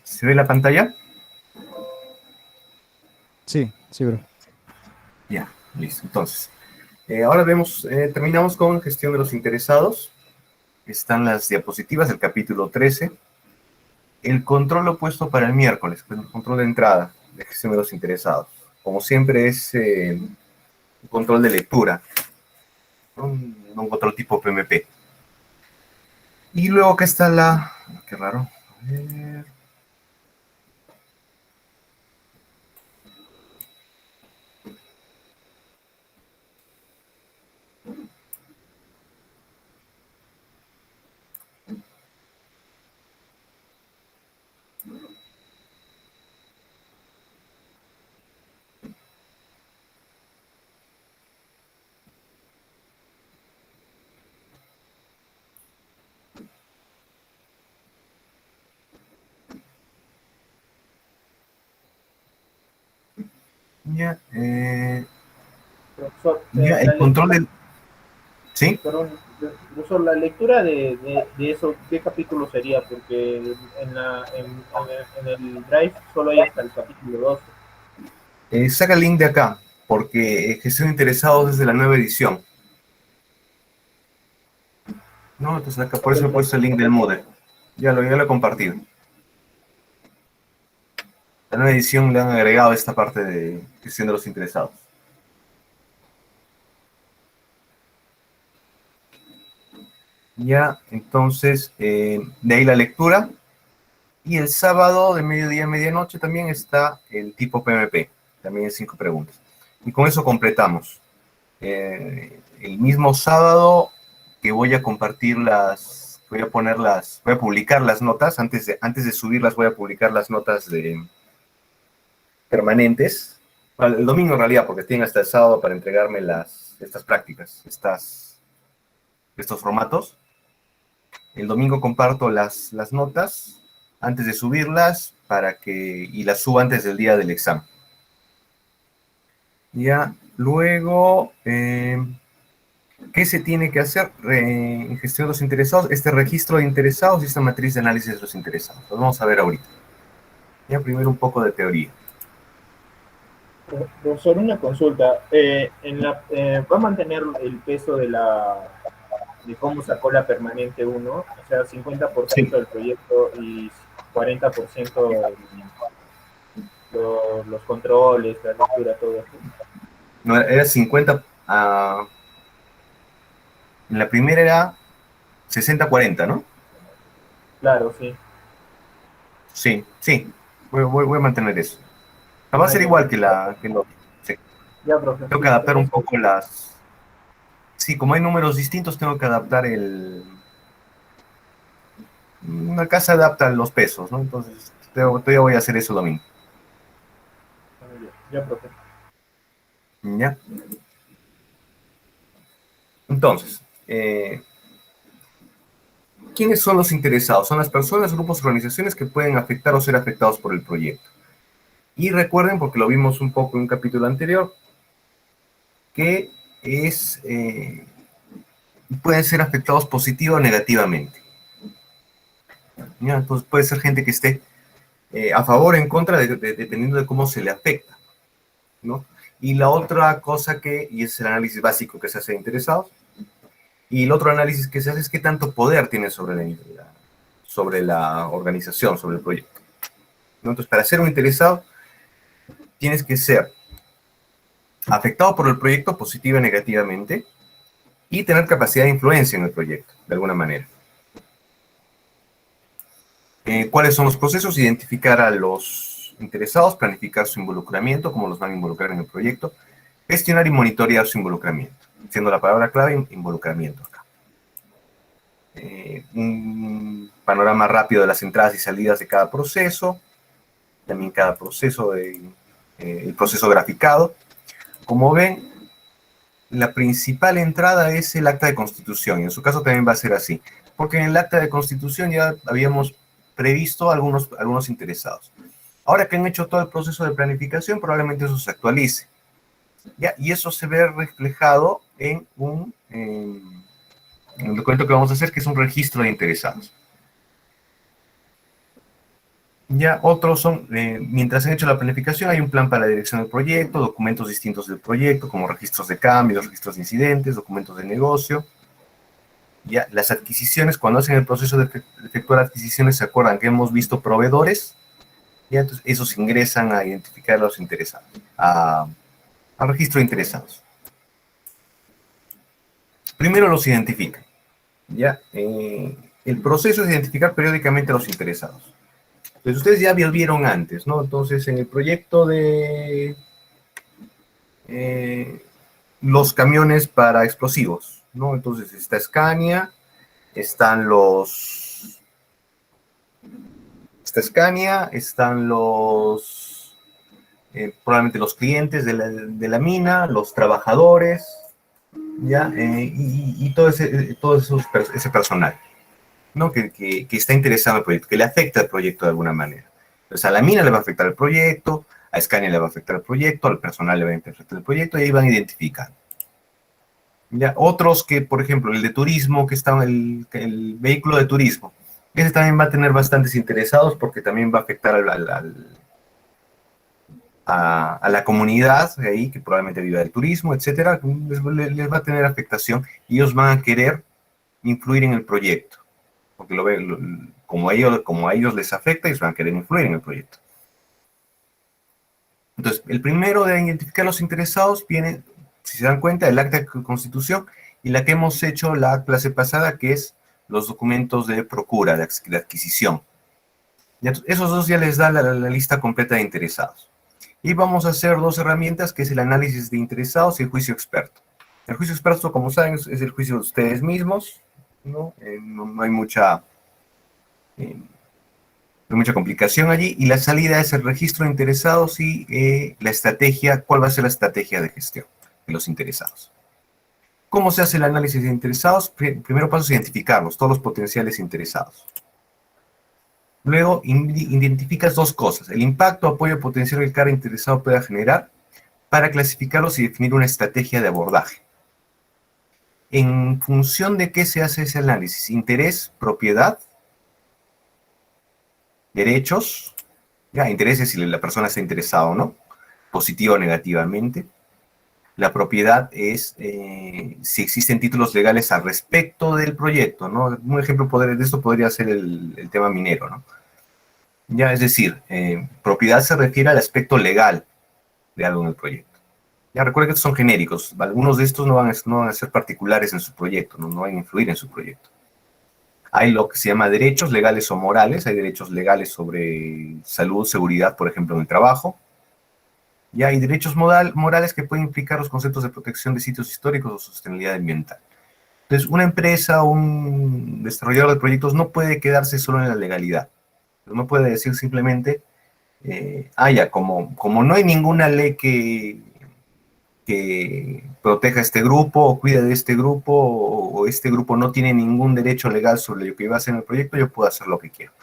¿Se ve la pantalla? Sí, sí, bro. Ya, listo. Entonces, ahora terminamos con gestión de los interesados. Están las diapositivas del capítulo 13. El control opuesto para el miércoles, pues el control de entrada de gestión de los interesados. Como siempre es un control de lectura, ¿no? Un control tipo PMP. Y luego acá está qué raro. A ver. Ya, Profesor, ya, la el control lectura, del... ¿Sí? perdón, profesor, la lectura de eso, ¿qué capítulo sería? Porque en el Drive solo hay hasta el capítulo 12. Saca el link de acá, porque gestión de interesados desde la nueva edición. ¿No? Entonces acá por eso he puesto el link del Moodle. Ya lo he compartido. La nueva edición le han agregado esta parte de gestión de los interesados. Ya, entonces, de ahí la lectura. Y el sábado de mediodía a medianoche también está el tipo PMP, también 5 preguntas. Y con eso completamos. El mismo sábado que voy a compartir voy a publicar las notas, antes de subirlas voy a publicar las notas permanentes. Bueno, el domingo en realidad, porque tienen hasta el sábado para entregarme estas prácticas, estos formatos. El domingo comparto las notas antes de subirlas y las subo antes del día del examen. Ya, luego, ¿qué se tiene que hacer en gestión de los interesados? Este registro de interesados y esta matriz de análisis de los interesados. Lo vamos a ver ahorita. Ya, primero un poco de teoría. Profesor, una consulta. ¿Va a mantener el peso de cómo sacó la permanente uno? O sea, 50% Sí. del proyecto y 40% los controles, la lectura, todo eso. No, era 50. En la primera era 60-40, ¿no? Claro, sí. Sí, sí. Voy a mantener eso. Va a Ah, ser ya. igual que lo. Sí. Ya, profe. Tengo que Listo. adaptar un poco las. Sí, como hay números distintos, tengo que adaptar acá se adaptan los pesos, ¿no? Entonces, todavía voy a hacer eso domingo. Ya, profe. ¿Ya? Entonces, ¿quiénes son los interesados? Son las personas, grupos, organizaciones que pueden afectar o ser afectados por el proyecto. Y recuerden, porque lo vimos un poco en un capítulo anterior, que pueden ser afectados positiva o negativamente. ¿Ya? Entonces puede ser gente que esté a favor o en contra, dependiendo de cómo se le afecta, ¿no? Y la otra cosa y es el análisis básico que se hace de interesados, y el otro análisis que se hace es qué tanto poder tiene sobre la organización, sobre el proyecto, ¿no? Entonces, para ser un interesado, tienes que ser afectado por el proyecto positiva y negativamente, y tener capacidad de influencia en el proyecto, de alguna manera. ¿Cuáles son los procesos? Identificar a los interesados, planificar su involucramiento, cómo los van a involucrar en el proyecto, gestionar y monitorear su involucramiento, siendo la palabra clave involucramiento acá. Un panorama rápido de las entradas y salidas de cada proceso, también cada proceso, el proceso graficado. Como ven, la principal entrada es el acta de constitución, y en su caso también va a ser así, porque en el acta de constitución ya habíamos previsto algunos interesados. Ahora que han hecho todo el proceso de planificación, probablemente eso se actualice. ¿Ya? Y eso se ve reflejado en el documento que vamos a hacer, que es un registro de interesados. Ya otros son, mientras han hecho la planificación, hay un plan para la dirección del proyecto, documentos distintos del proyecto, como registros de cambios, registros de incidentes, documentos de negocio. Ya las adquisiciones, cuando hacen el proceso de efectuar adquisiciones, se acuerdan que hemos visto proveedores, ya entonces esos ingresan a identificar a los interesados, al registro de interesados. Primero los identifican, ya. El proceso es identificar periódicamente a los interesados. Pues ustedes ya vieron antes, ¿no? Entonces, en el proyecto de los camiones para explosivos, ¿no? Entonces está Scania, están los... Está Scania, están los... probablemente los clientes de la mina, los trabajadores, ¿ya? Y todo ese personal, ¿no? Que está interesado en el proyecto, que le afecta al proyecto de alguna manera. Entonces a la mina le va a afectar el proyecto, a Scania le va a afectar el proyecto, al personal le va a afectar el proyecto, y ahí van identificando. Ya, otros que, por ejemplo, el de turismo, que está el vehículo de turismo, ese también va a tener bastantes interesados porque también va a afectar a la comunidad de ahí, que probablemente viva del turismo, etcétera. Les va a tener afectación y ellos van a querer influir en el proyecto, porque como a ellos les afecta, ellos van a querer influir en el proyecto. Entonces, el primero de identificar los interesados viene, si se dan cuenta, el acta de constitución y la que hemos hecho la clase pasada, que es los documentos de procura, de adquisición. Y esos dos ya les da la lista completa de interesados. Y vamos a hacer dos herramientas, que es el análisis de interesados y el juicio experto. El juicio experto, como saben, es el juicio de ustedes mismos, ¿no? No hay mucha complicación allí, y la salida es el registro de interesados y la estrategia, cuál va a ser la estrategia de gestión de los interesados. ¿Cómo se hace el análisis de interesados? Primero paso es identificarlos, todos los potenciales interesados. Luego identificas dos cosas: el impacto, apoyo potencial que cada interesado pueda generar, para clasificarlos y definir una estrategia de abordaje. ¿En función de qué se hace ese análisis? Interés, propiedad, derechos, ya, intereses si la persona está interesada o no, positivo o negativamente. La propiedad es si existen títulos legales al respecto del proyecto, ¿no? Un ejemplo de esto podría ser el tema minero, ¿no? Ya, es decir, propiedad se refiere al aspecto legal de algo en el proyecto. Ya, recuerden que estos son genéricos, algunos de estos no van a ser particulares en su proyecto, no van a influir en su proyecto. Hay lo que se llama derechos legales o morales. Hay derechos legales sobre salud, seguridad, por ejemplo, en el trabajo. Y hay derechos morales que pueden implicar los conceptos de protección de sitios históricos o sostenibilidad ambiental. Entonces, una empresa o un desarrollador de proyectos no puede quedarse solo en la legalidad. No puede decir simplemente, ya, como no hay ninguna ley que proteja a este grupo o cuida de este grupo, o este grupo no tiene ningún derecho legal sobre lo que iba a hacer en el proyecto, yo puedo hacer lo que quiero.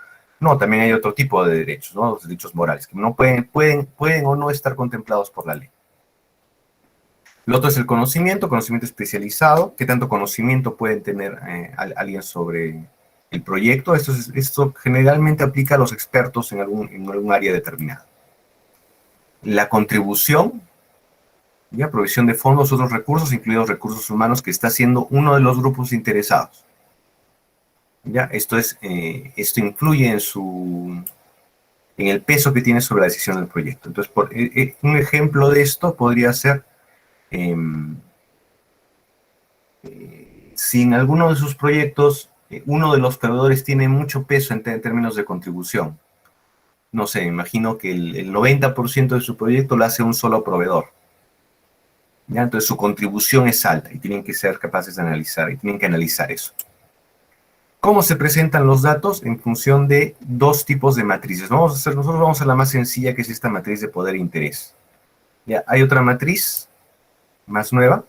No, también hay otro tipo de derechos, ¿no? Los derechos morales, que no pueden o no estar contemplados por la ley. Lo otro es el conocimiento especializado. ¿Qué tanto conocimiento puede tener alguien sobre el proyecto? Esto generalmente aplica a los expertos en algún área determinada. La contribución, ya, provisión de fondos, otros recursos, incluidos recursos humanos, que está siendo uno de los grupos interesados. Ya, esto influye en el peso que tiene sobre la decisión del proyecto. Entonces, un ejemplo de esto podría ser si en alguno de sus proyectos uno de los proveedores tiene mucho peso en términos de contribución. No sé, imagino que el 90% de su proyecto lo hace un solo proveedor. ¿Ya? Entonces su contribución es alta y tienen que ser capaces de analizar, y tienen que analizar eso. ¿Cómo se presentan los datos? En función de dos tipos de matrices. Nosotros vamos a hacer la más sencilla, que es esta matriz de poder e interés. ¿Ya? Hay otra matriz más nueva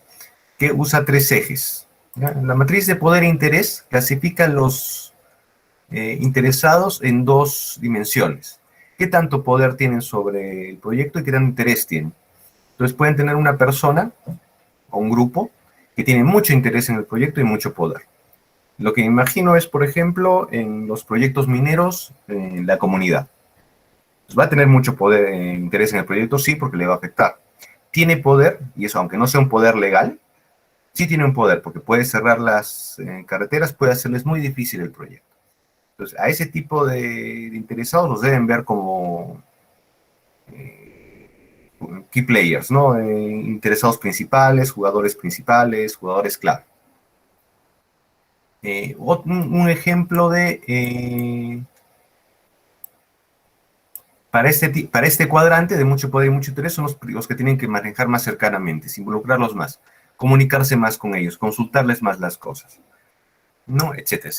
que usa tres ejes. ¿Ya? La matriz de poder e interés clasifica los interesados en dos dimensiones: qué tanto poder tienen sobre el proyecto y qué tanto interés tienen. Entonces pueden tener una persona o un grupo que tiene mucho interés en el proyecto y mucho poder. Lo que imagino es, por ejemplo, en los proyectos mineros, la comunidad. Pues va a tener mucho poder, interés en el proyecto, sí, porque le va a afectar. Tiene poder, y eso aunque no sea un poder legal, sí tiene un poder, porque puede cerrar las carreteras, puede hacerles muy difícil el proyecto. Entonces, a ese tipo de interesados los deben ver como key players, ¿no? Interesados principales, jugadores clave. Un ejemplo de, para este cuadrante de mucho poder y mucho interés son los que tienen que manejar más cercanamente, involucrarlos más, comunicarse más con ellos, consultarles más las cosas, ¿no? Etcétera.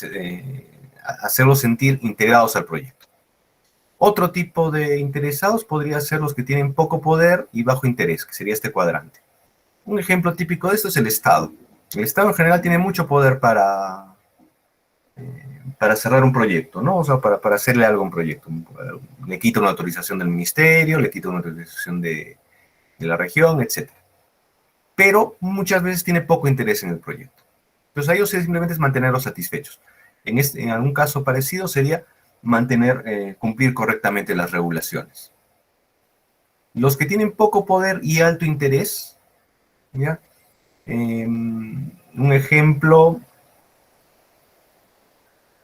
Hacerlos sentir integrados al proyecto. Otro tipo de interesados podría ser los que tienen poco poder y bajo interés, que sería este cuadrante. Un ejemplo típico de esto es el Estado. El Estado en general tiene mucho poder para cerrar un proyecto, ¿no? O sea, para hacerle algo a un proyecto. Le quita una autorización del ministerio, le quita una autorización de la región, etc. Pero muchas veces tiene poco interés en el proyecto. Entonces a ellos simplemente es mantenerlos satisfechos. En algún caso parecido sería cumplir correctamente las regulaciones. Los que tienen poco poder y alto interés, ¿ya? Un ejemplo,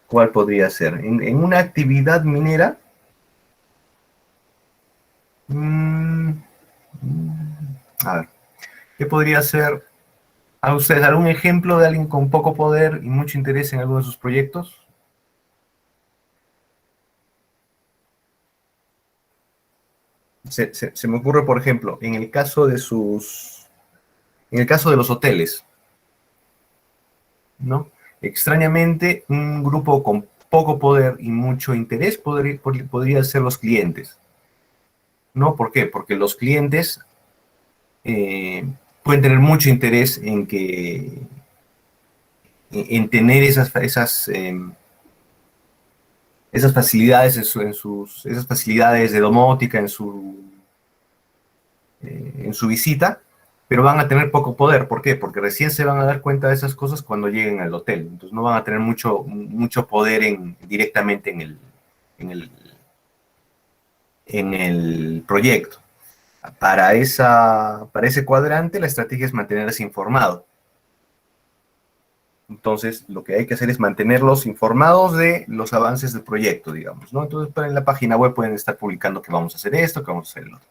¿cuál podría ser? En una actividad minera, a ver, ¿qué podría ser? ¿A ustedes algún ejemplo de alguien con poco poder y mucho interés en alguno de sus proyectos? Se me ocurre, por ejemplo, en el caso de los hoteles, ¿no? Extrañamente, un grupo con poco poder y mucho interés podría ser los clientes, ¿no? ¿Por qué? Porque los clientes eh, pueden tener mucho interés en tener esas facilidades esas facilidades de domótica en su visita, pero van a tener poco poder. ¿Por qué? Porque recién se van a dar cuenta de esas cosas cuando lleguen al hotel. Entonces no van a tener mucho poder directamente en el, en el proyecto. Para ese cuadrante, la estrategia es mantenerse informado. Entonces, lo que hay que hacer es mantenerlos informados de los avances del proyecto, digamos, ¿no? Entonces, en la página web pueden estar publicando que vamos a hacer esto, que vamos a hacer el otro.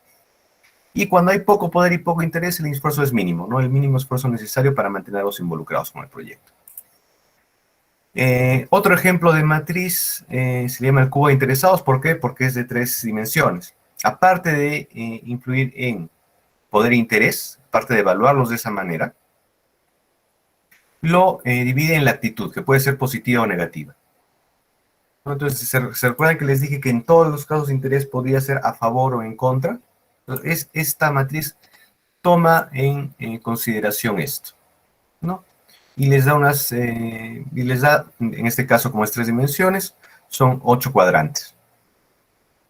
Y cuando hay poco poder y poco interés, el esfuerzo es mínimo, ¿no? El mínimo esfuerzo necesario para mantenerlos involucrados con el proyecto. Otro ejemplo de matriz se llama el cubo de interesados. ¿Por qué? Porque es de 3 dimensiones. Aparte de influir en poder e interés, aparte de evaluarlos de esa manera, lo divide en la actitud, que puede ser positiva o negativa. Entonces, ¿se recuerdan que les dije que en todos los casos de interés podría ser a favor o en contra? Entonces, esta matriz toma en consideración esto, ¿no? Y les da en este caso, como es 3 dimensiones, son 8 cuadrantes.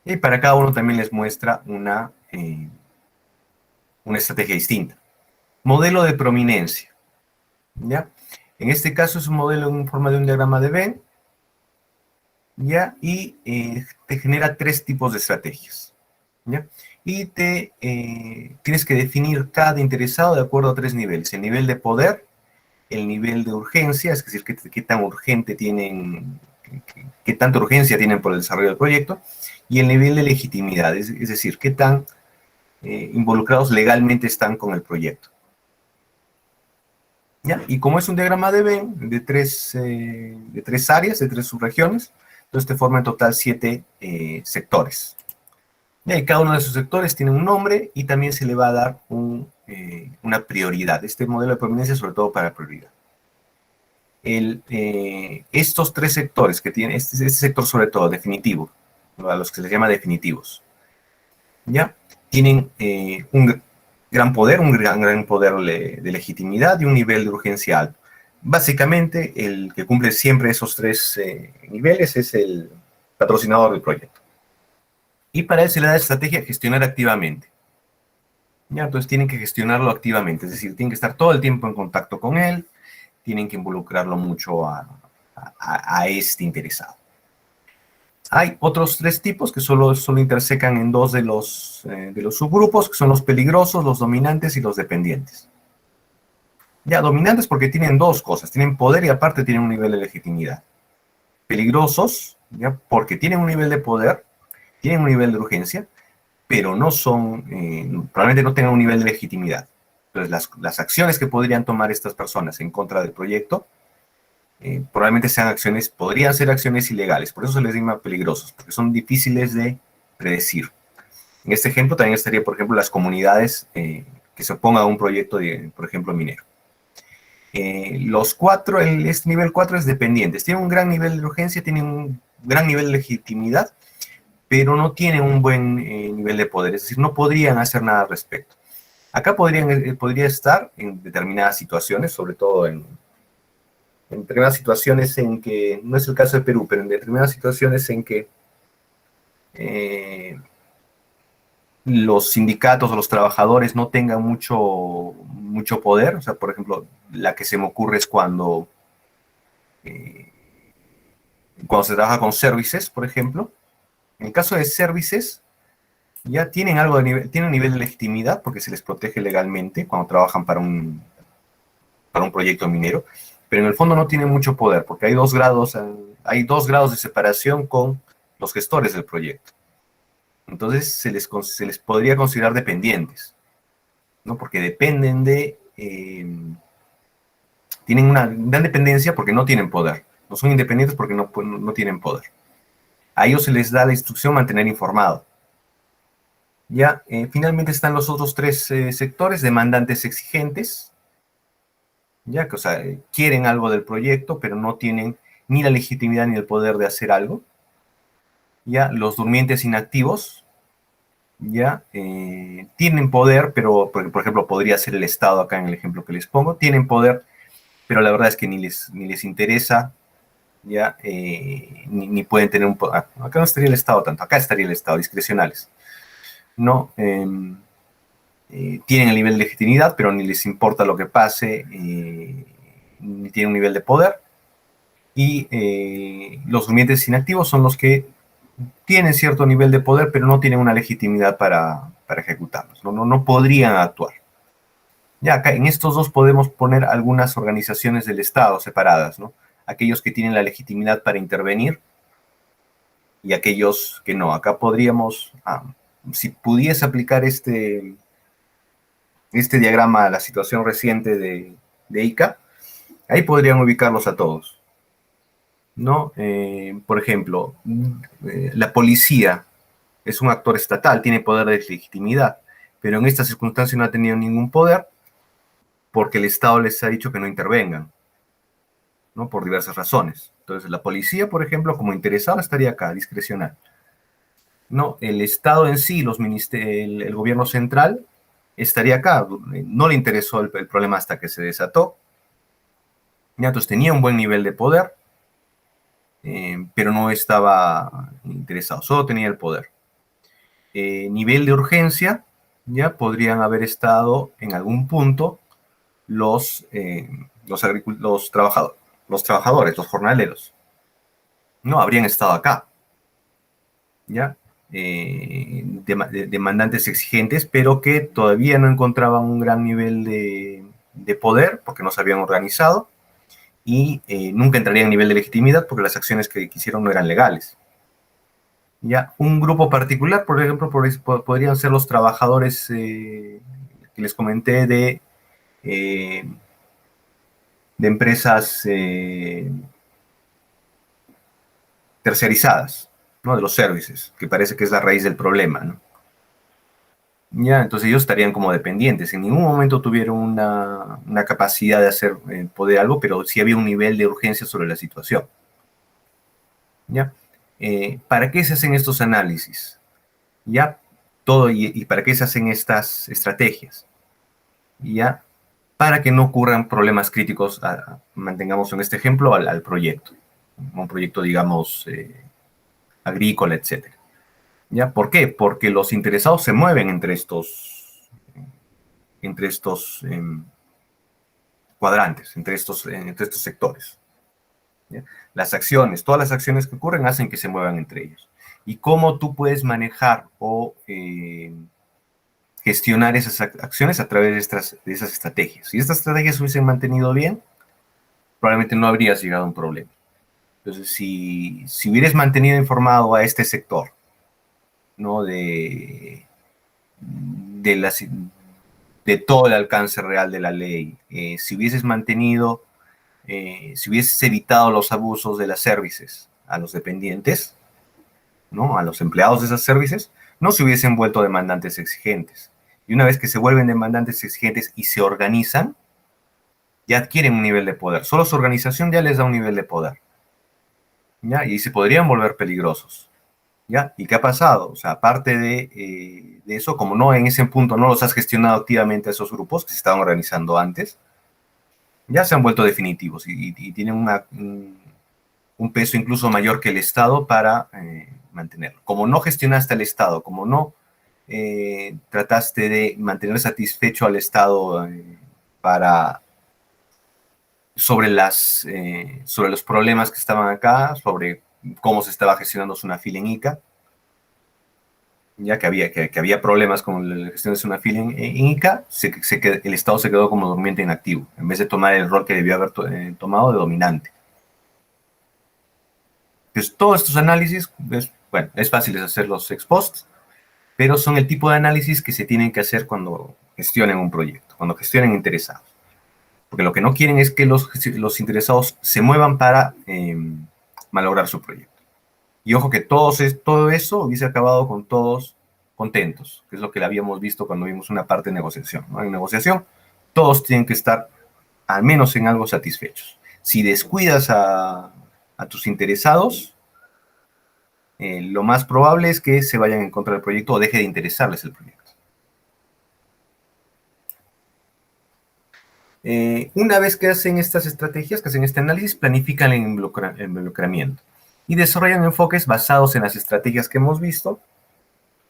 Y para cada uno también les muestra una estrategia distinta. Modelo de prominencia, ¿ya? En este caso es un modelo en forma de un diagrama de Venn, ¿ya? Y te genera 3 tipos de estrategias, ¿ya? Y tienes que definir cada interesado de acuerdo a 3 niveles. El nivel de poder, el nivel de urgencia, es decir, qué tan urgente tienen, qué tanta urgencia tienen por el desarrollo del proyecto, y el nivel de legitimidad, es decir, qué tan involucrados legalmente están con el proyecto. ¿Ya? Y como es un diagrama de Venn de 3 áreas, de 3 subregiones, entonces te forma en total 7 sectores. Y cada uno de esos sectores tiene un nombre y también se le va a dar una prioridad. Este modelo de prominencia es sobre todo para prioridad. Estos 3 sectores que tiene, este sector sobre todo definitivo, a los que se les llama definitivos, ¿ya? Tienen un gran poder, un gran poder de legitimidad y un nivel de urgencia alto. Básicamente, el que cumple siempre esos 3 niveles es el patrocinador del proyecto. Y para él se le da estrategia gestionar activamente. ¿Ya? Entonces tienen que gestionarlo activamente, es decir, tienen que estar todo el tiempo en contacto con él, tienen que involucrarlo mucho a este interesado. Hay otros 3 tipos que solo intersecan en 2 de los subgrupos, que son los peligrosos, los dominantes y los dependientes. Ya, dominantes porque tienen 2 cosas, tienen poder y aparte tienen un nivel de legitimidad. Peligrosos, ya, porque tienen un nivel de poder, tienen un nivel de urgencia, pero no son, probablemente no tengan un nivel de legitimidad. Entonces, las acciones que podrían tomar estas personas en contra del proyecto, probablemente podrían ser acciones ilegales. Por eso se les llama peligrosos, porque son difíciles de predecir. En este ejemplo también estaría, por ejemplo, las comunidades que se opongan a un proyecto, por ejemplo, minero. Este nivel 4 es dependientes. Tienen un gran nivel de urgencia, tienen un gran nivel de legitimidad, pero no tienen un buen nivel de poder. Es decir, no podrían hacer nada al respecto. Acá podría estar en determinadas situaciones, sobre todo en determinadas situaciones en que, no es el caso de Perú, pero en determinadas situaciones en que los sindicatos o los trabajadores no tengan mucho poder. O sea, por ejemplo, la que se me ocurre es cuando se trabaja con services, por ejemplo. En el caso de services, ya tienen tienen un nivel de legitimidad porque se les protege legalmente cuando trabajan para un proyecto minero, pero en el fondo no tienen mucho poder porque hay 2 grados de separación con los gestores del proyecto. Entonces se les podría considerar dependientes, ¿no? Porque dependen tienen una gran dependencia porque no tienen poder. No son independientes porque no tienen poder. A ellos se les da la instrucción mantener informado. Ya, finalmente están los otros 3 sectores: demandantes exigentes, ya que, o sea, quieren algo del proyecto, pero no tienen ni la legitimidad ni el poder de hacer algo. Ya, los durmientes inactivos, ya, tienen poder, pero, por ejemplo, podría ser el Estado acá en el ejemplo que les pongo. Tienen poder, pero la verdad es que ni les interesa, ya, ni pueden tener un poder. Acá no estaría el Estado tanto, acá estaría el Estado, discrecionales. No, tienen el nivel de legitimidad, pero ni les importa lo que pase, ni tienen un nivel de poder. Y los durmientes inactivos son los que tienen cierto nivel de poder, pero no tienen una legitimidad para ejecutarlos. No podrían actuar. Ya acá en estos 2 podemos poner algunas organizaciones del Estado separadas, ¿no? Aquellos que tienen la legitimidad para intervenir y aquellos que no. Acá podríamos, si pudiese aplicar este diagrama a la situación reciente de ICA, ahí podrían ubicarlos a todos, ¿no? Por ejemplo, la policía es un actor estatal, tiene poder de legitimidad, pero en esta circunstancia no ha tenido ningún poder porque el Estado les ha dicho que no intervengan, ¿no? Por diversas razones. Entonces, la policía, por ejemplo, como interesado estaría acá, discrecional. No, el Estado en sí, el gobierno central, estaría acá. No le interesó el problema hasta que se desató. Ya, entonces tenía un buen nivel de poder, pero no estaba interesado, solo tenía el poder. Nivel de urgencia, ya podrían haber estado en algún punto los trabajadores, los jornaleros. No habrían estado acá, ¿ya? Demandantes exigentes, pero que todavía no encontraban un gran nivel de poder porque no se habían organizado y nunca entrarían en nivel de legitimidad porque las acciones que hicieron no eran legales. Ya, un grupo particular, por ejemplo, podrían ser los trabajadores que les comenté de empresas terciarizadas, ¿no? De los services, que parece que es la raíz del problema, ¿no? Ya, entonces ellos estarían como dependientes. En ningún momento tuvieron una capacidad de hacer poder algo, pero sí había un nivel de urgencia sobre la situación. ¿Ya? ¿Para qué se hacen estos análisis? ¿Ya? ¿Y para qué se hacen estas estrategias? ¿Ya? Para que no ocurran problemas críticos, mantengamos en este ejemplo, al proyecto. Un proyecto, digamos, agrícola, etcétera. ¿Ya? ¿Por qué? Porque los interesados se mueven entre estos cuadrantes, entre estos sectores. ¿ya? Las acciones, todas las acciones que ocurren hacen que se muevan entre ellos. Y cómo tú puedes manejar o gestionar esas acciones a través de esas estrategias. Si estas estrategias se hubiesen mantenido bien, probablemente no habrías llegado a un problema. Entonces, si hubieras mantenido informado a este sector, ¿no? De todo el alcance real de la ley, si hubieses mantenido, si hubieses evitado los abusos de las services a los dependientes, ¿no? A los empleados de esas services, no se hubiesen vuelto demandantes exigentes. Y una vez que se vuelven demandantes exigentes y se organizan, ya adquieren un nivel de poder. Solo su organización ya les da un nivel de poder, ¿ya? Y se podrían volver peligrosos, ¿ya? ¿Y qué ha pasado? O sea, aparte de eso, como no en ese punto no los has gestionado activamente a esos grupos que se estaban organizando antes, ya se han vuelto definitivos y tienen un peso incluso mayor que el Estado para mantenerlo. Como no gestionaste al Estado, como no trataste de mantener satisfecho al Estado sobre los problemas que estaban acá, sobre cómo se estaba gestionando Sunafil en Ica, ya que había problemas con la gestión de Sunafil en Ica, el Estado se quedó como durmiente inactivo, en vez de tomar el rol que debió haber tomado de dominante. Entonces, todos estos análisis, bueno, es fácil hacerlos ex post, pero son el tipo de análisis que se tienen que hacer cuando gestionen un proyecto, cuando gestionen interesados. Porque lo que no quieren es que los interesados se muevan para malograr su proyecto. Y ojo que todo eso hubiese acabado con todos contentos, que es lo que habíamos visto cuando vimos una parte de negociación, ¿no? En negociación, todos tienen que estar al menos en algo satisfechos. Si descuidas a tus interesados, lo más probable es que se vayan en contra del proyecto o deje de interesarles el proyecto. Una vez que hacen estas estrategias, que hacen este análisis, planifican el involucramiento y desarrollan enfoques basados en las estrategias que hemos visto,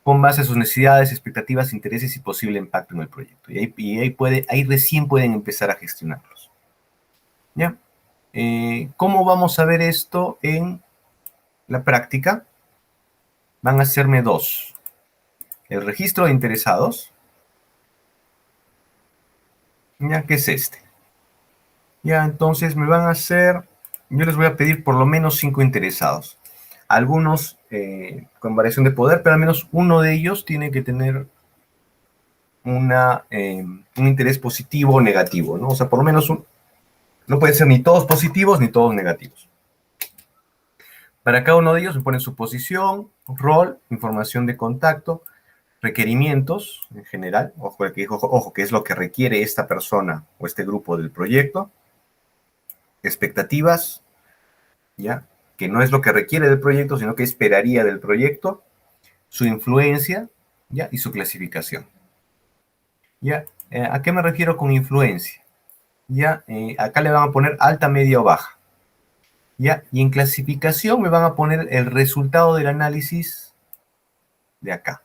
con base a sus necesidades, expectativas, intereses y posible impacto en el proyecto. Y ahí recién pueden empezar a gestionarlos. ¿Ya? ¿Cómo vamos a ver esto en la práctica? Van a hacerme dos. El registro de interesados, ya que es este. Ya, entonces me van a hacer, yo les voy a pedir por lo menos 5 interesados. Algunos con variación de poder, pero al menos uno de ellos tiene que tener un interés positivo o negativo, ¿no? O sea, por lo menos no pueden ser ni todos positivos ni todos negativos. Para cada uno de ellos me ponen su posición, rol, información de contacto, requerimientos en general, ojo, que es lo que requiere esta persona o este grupo del proyecto, expectativas, ¿ya? Que no es lo que requiere del proyecto, sino que esperaría del proyecto, su influencia, ¿ya? Y su clasificación. ¿Ya? ¿A qué me refiero con influencia? ¿Ya? Acá le van a poner alta, media o baja. ¿Ya? Y en clasificación me van a poner el resultado del análisis de acá.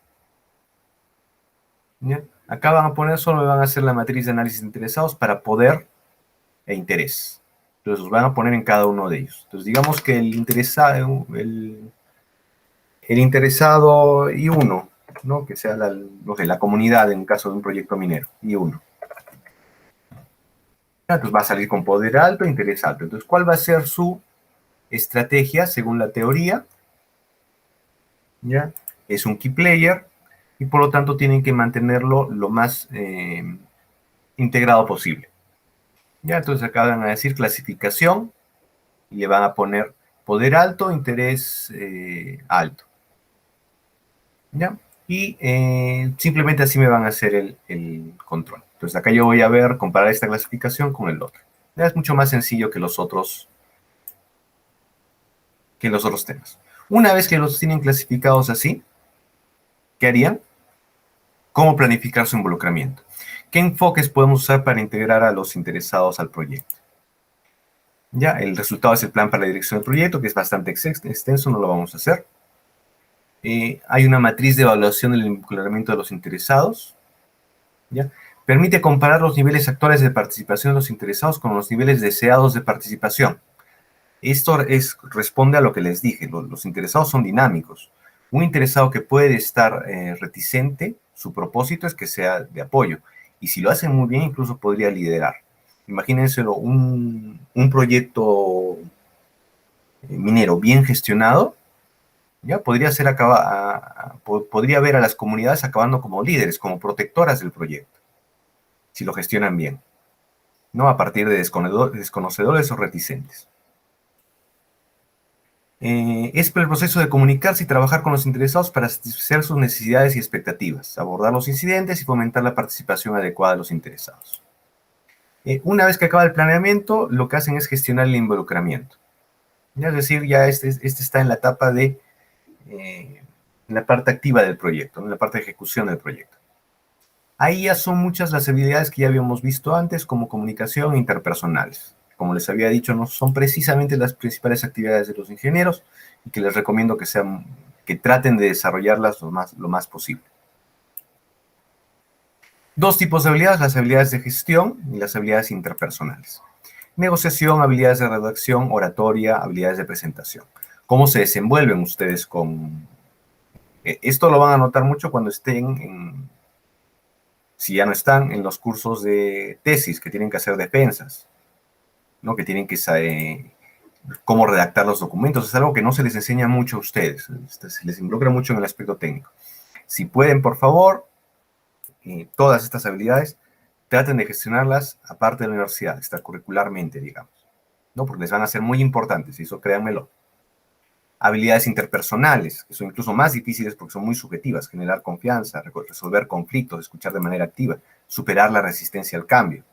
¿Ya? Acá van a poner, solo me van a hacer la matriz de análisis de interesados para poder e interés. Entonces los van a poner en cada uno de ellos. Entonces digamos que el interesado I1, ¿no? Que sea la comunidad en caso de un proyecto minero, I1. Entonces va a salir con poder alto, interés alto. Entonces, ¿cuál va a ser su estrategia según la teoría? ¿Ya? Es un key player y por lo tanto tienen que mantenerlo lo más integrado posible. ¿Ya? Entonces acá van a decir clasificación y le van a poner poder alto, interés alto. ¿Ya? Y simplemente así me van a hacer el control. Entonces acá yo voy a comparar esta clasificación con el otro. Ya es mucho más sencillo que los otros temas. Una vez que los tienen clasificados así, ¿qué harían? ¿Cómo planificar su involucramiento? ¿Qué enfoques podemos usar para integrar a los interesados al proyecto? Ya, el resultado es el plan para la dirección del proyecto, que es bastante extenso, no lo vamos a hacer. Hay una matriz de evaluación del involucramiento de los interesados. ¿Ya? Permite comparar los niveles actuales de participación de los interesados con los niveles deseados de participación. Esto responde a lo que les dije, los interesados son dinámicos. Un interesado que puede estar reticente, su propósito es que sea de apoyo. Y si lo hacen muy bien, incluso podría liderar. Imagínenselo, un proyecto minero bien gestionado, ya podría ser podría ver a las comunidades acabando como líderes, como protectoras del proyecto, si lo gestionan bien, no a partir de desconocedores o reticentes. Es el proceso de comunicarse y trabajar con los interesados para satisfacer sus necesidades y expectativas, abordar los incidentes y fomentar la participación adecuada de los interesados. Una vez que acaba el planeamiento, lo que hacen es gestionar el involucramiento. Es decir, ya este está en la etapa de, en la parte activa del proyecto, en la parte de ejecución del proyecto. Ahí ya son muchas las habilidades que ya habíamos visto antes, como comunicación e interpersonales. Como les había dicho, no son precisamente las principales actividades de los ingenieros y que les recomiendo que traten de desarrollarlas lo más posible. Dos tipos de habilidades, las habilidades de gestión y las habilidades interpersonales. Negociación, habilidades de redacción, oratoria, habilidades de presentación. ¿Cómo se desenvuelven ustedes con...? Esto lo van a notar mucho cuando estén si ya no están en los cursos de tesis, que tienen que hacer defensas, ¿no? Que tienen que saber cómo redactar los documentos. Es algo que no se les enseña mucho a ustedes, se les involucra mucho en el aspecto técnico. Si pueden, por favor, todas estas habilidades, traten de gestionarlas aparte de la universidad, extracurricularmente, digamos, ¿no? Porque les van a ser muy importantes, y eso créanmelo. Habilidades interpersonales, que son incluso más difíciles porque son muy subjetivas, generar confianza, resolver conflictos, escuchar de manera activa, superar la resistencia al cambio.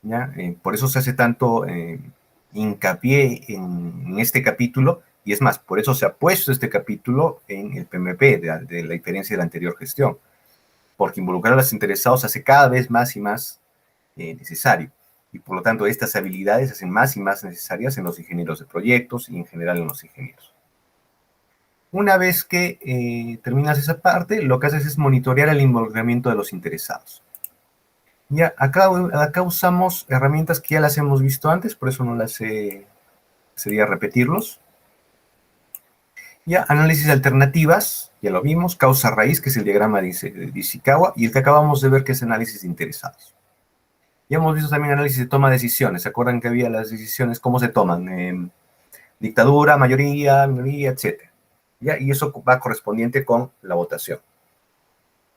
¿Ya? Por eso se hace tanto hincapié en este capítulo, y es más, por eso se ha puesto este capítulo en el PMP, de la diferencia de la anterior gestión, porque involucrar a los interesados hace cada vez más y más necesario, y por lo tanto estas habilidades se hacen más y más necesarias en los ingenieros de proyectos y en general en los ingenieros. Una vez que terminas esa parte, lo que haces es monitorear el involucramiento de los interesados. Ya, acá usamos herramientas que ya las hemos visto antes, por eso no las sería repetirlos. Ya, análisis de alternativas, ya lo vimos, causa raíz, que es el diagrama de Ishikawa, y el que acabamos de ver, que es análisis de interesados. Ya hemos visto también análisis de toma de decisiones. ¿Se acuerdan que había las decisiones, cómo se toman? Dictadura, mayoría, minoría, etc. ¿Ya? Y eso va correspondiente con la votación.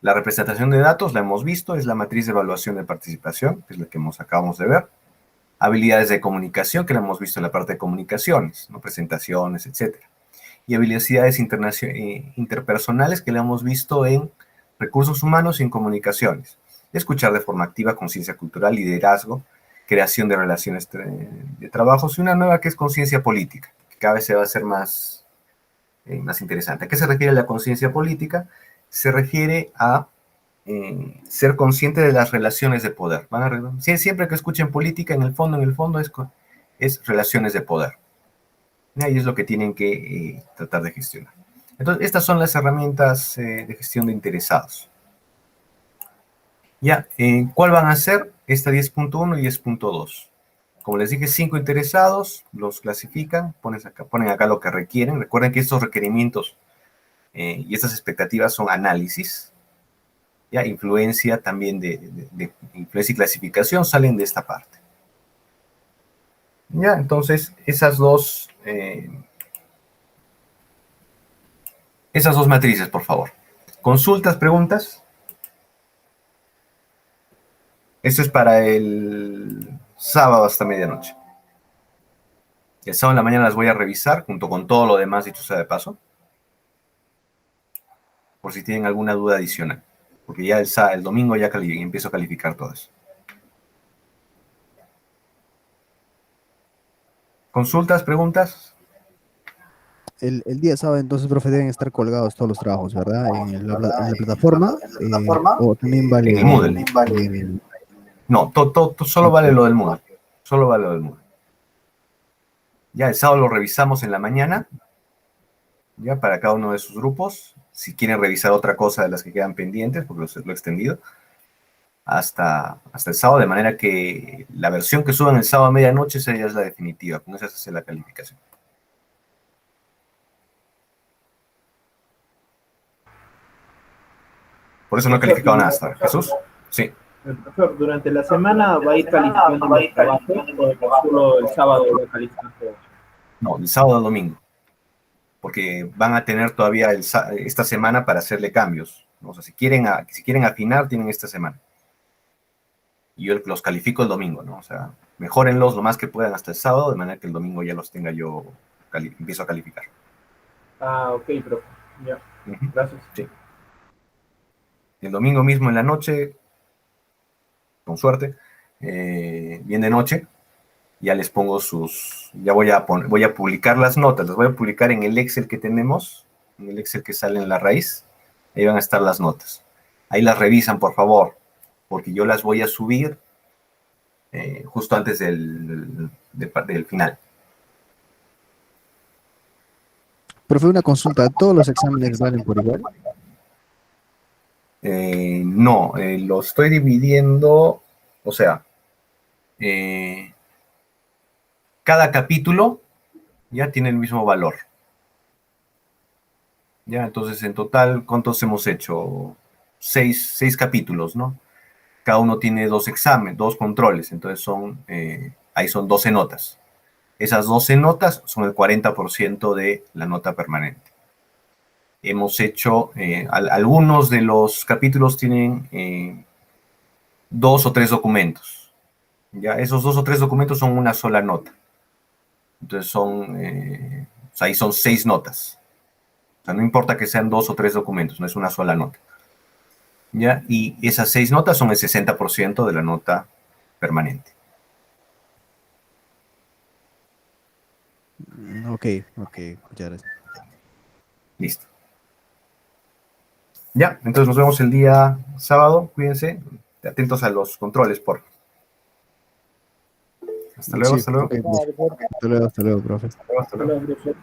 La representación de datos, la hemos visto, es la matriz de evaluación de participación, que es la que acabamos de ver. Habilidades de comunicación, que la hemos visto en la parte de comunicaciones, ¿no? Presentaciones, etc. Y habilidades interpersonales, que la hemos visto en recursos humanos y en comunicaciones. Escuchar de forma activa, conciencia cultural, liderazgo, creación de relaciones de trabajos, y una nueva que es conciencia política, que cada vez se va a hacer más interesante. ¿A qué se refiere la conciencia política? Se refiere a ser consciente de las relaciones de poder. Siempre que escuchen política, en el fondo es relaciones de poder. Y es lo que tienen que tratar de gestionar. Entonces, estas son las herramientas de gestión de interesados. Ya, ¿cuál van a ser? Esta 10.1 y 10.2. Como les dije, 5 interesados, los clasifican, ponen acá lo que requieren. Recuerden que estos requerimientos y estas expectativas son análisis. Ya, influencia también de influencia y clasificación salen de esta parte. Ya, entonces, esas dos matrices, por favor. Consultas, preguntas. Esto es para el sábado hasta medianoche. El sábado en la mañana las voy a revisar junto con todo lo demás, dicho sea de paso, por si tienen alguna duda adicional, porque ya el domingo ya empiezo a calificar todo eso. ¿Consultas, preguntas? El día sábado, entonces, profe, deben estar colgados todos los trabajos, ¿verdad? En la plataforma, o también vale en el Moodle. No, solo vale lo del Moodle. Solo vale lo del Moodle. Ya el sábado lo revisamos en la mañana, ya para cada uno de sus grupos. Si quieren revisar otra cosa de las que quedan pendientes, porque lo he extendido. hasta el sábado, de manera que la versión que suban el sábado a medianoche, esa ya es la definitiva, con esa se hace la calificación. Por eso no he calificado nada hasta ahora. ¿Jesús? Sí. El profesor, durante la semana va a ir calificando los trabajos o solo el sábado va a calificar todo. No, el sábado al domingo. Porque van a tener todavía esta semana para hacerle cambios, ¿no? O sea, si quieren afinar, tienen esta semana. Y yo los califico el domingo, ¿no? O sea, mejórenlos lo más que puedan hasta el sábado, de manera que el domingo ya los tenga yo, empiezo a calificar. Ah, ok, profe. Ya, gracias. Sí. El domingo mismo en la noche, con suerte, bien de noche, ya les pongo ya voy a publicar las notas, las voy a publicar en el Excel que tenemos, en el Excel que sale en la raíz, ahí van a estar las notas. Ahí las revisan, por favor, porque yo las voy a subir justo antes del final. Profe, una consulta, ¿todos los exámenes valen por igual? No, lo estoy dividiendo, o sea, cada capítulo ya tiene el mismo valor. Ya, entonces en total, ¿cuántos hemos hecho? Seis capítulos, ¿no? Cada uno tiene 2 exámenes, 2 controles, entonces ahí son 12 notas. Esas 12 notas son el 40% de la nota permanente. Hemos hecho, algunos de los capítulos tienen 2 o 3 documentos. ¿Ya? Esos 2 o 3 documentos son una sola nota. Entonces ahí son 6 notas. O sea, no importa que sean 2 o 3 documentos, no es una sola nota. ¿Ya? Y esas 6 notas son el 60% de la nota permanente. Ok, muchas gracias. Listo. Ya, entonces nos vemos el día sábado. Cuídense. Atentos a los controles, por favor. Hasta luego, Sí, hasta luego. okay, hasta luego, profe. Hasta luego, hasta luego. Hola, profesor.